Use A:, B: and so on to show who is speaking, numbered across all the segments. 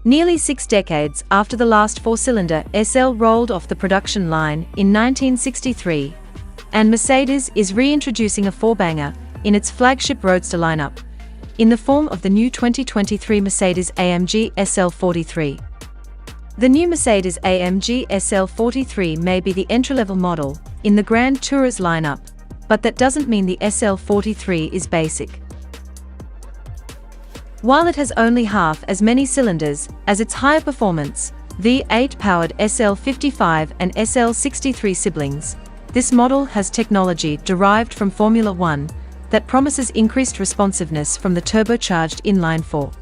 A: Nearly 6 decades after the last four-cylinder SL rolled off the production line in 1963, and Mercedes is reintroducing a four-banger in its flagship roadster lineup, in the form of the new 2023 Mercedes AMG SL43. The new Mercedes AMG SL43 may be the entry-level model in the Grand Tourers lineup, but that doesn't mean the SL43 is basic. While it has only half as many cylinders as its higher performance V8-powered SL55 and SL63 siblings, this model has technology derived from Formula One that promises increased responsiveness from the turbocharged inline-four.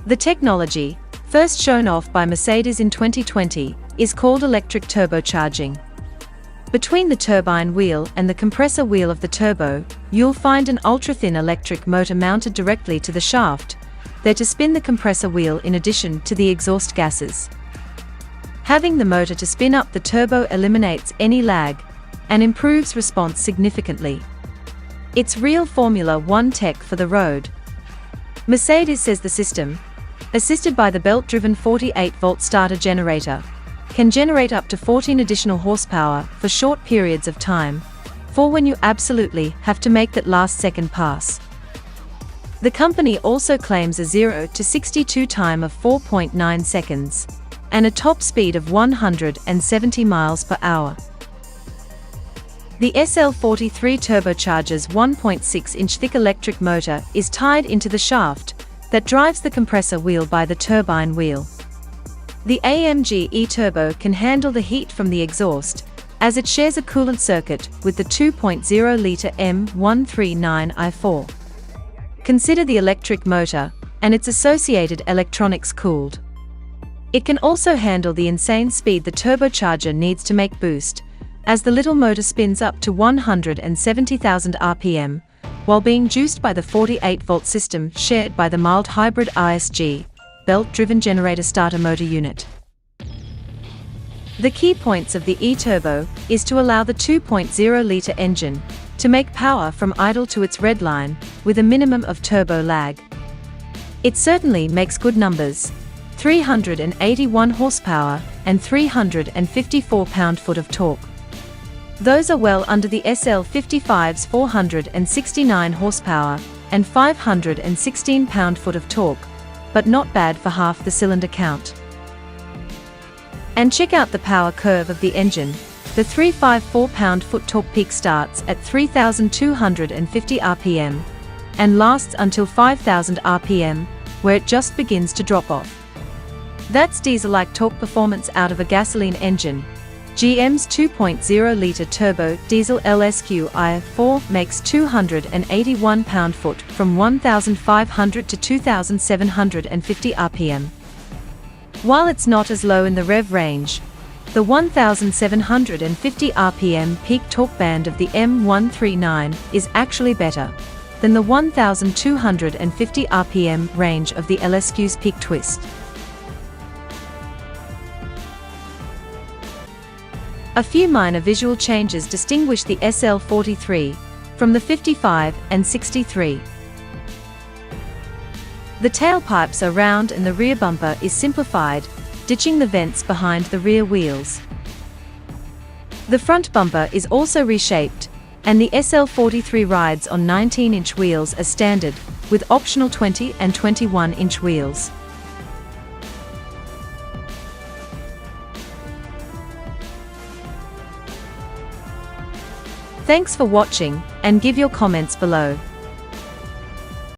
A: The technology, first shown off by Mercedes in 2020, is called electric turbocharging. Between the turbine wheel and the compressor wheel of the turbo, you'll find an ultra-thin electric motor mounted directly to the shaft, there to spin the compressor wheel in addition to the exhaust gases. Having the motor to spin up the turbo eliminates any lag and improves response significantly. It's real Formula One tech for the road. Mercedes says the system, assisted by the belt-driven 48-volt starter generator, can generate up to 14 additional horsepower for short periods of time, for when you absolutely have to make that last second pass. The company also claims a 0 to 62 time of 4.9 seconds, and a top speed of 170 miles per hour. The SL43 turbocharger's 1.6-inch thick electric motor is tied into the shaft that drives the compressor wheel by the turbine wheel. The AMG e-Turbo can handle the heat from the exhaust, as it shares a coolant circuit with the 2.0-litre M139i4. Consider the electric motor and its associated electronics cooled. It can also handle the insane speed the turbocharger needs to make boost, as the little motor spins up to 170,000 RPM, while being juiced by the 48-volt system shared by the mild hybrid ISG, belt-driven generator starter motor unit. The key points of the e-Turbo is to allow the 2.0-litre engine to make power from idle to its red line with a minimum of turbo lag. It certainly makes good numbers: 381 horsepower and 354 pound-foot of torque. Those are well under the SL55's 469 horsepower and 516 pound-foot of torque, but not bad for half the cylinder count. And check out the power curve of the engine. The 354 pound-foot torque peak starts at 3,250 RPM and lasts until 5,000 RPM, where it just begins to drop off. That's diesel-like torque performance out of a gasoline engine. GM's 2.0-litre turbo diesel LSQ i4 makes 281 pound-foot from 1,500 to 2,750 RPM. While it's not as low in the rev range, the 1,750 RPM peak torque band of the M139 is actually better than the 1,250 RPM range of the LSQ's peak twist. A few minor visual changes distinguish the SL43 from the 55 and 63. The tailpipes are round and the rear bumper is simplified, ditching the vents behind the rear wheels. The front bumper is also reshaped, and the SL43 rides on 19-inch wheels as standard, with optional 20 and 21-inch wheels. Thanks for watching, and give your comments below.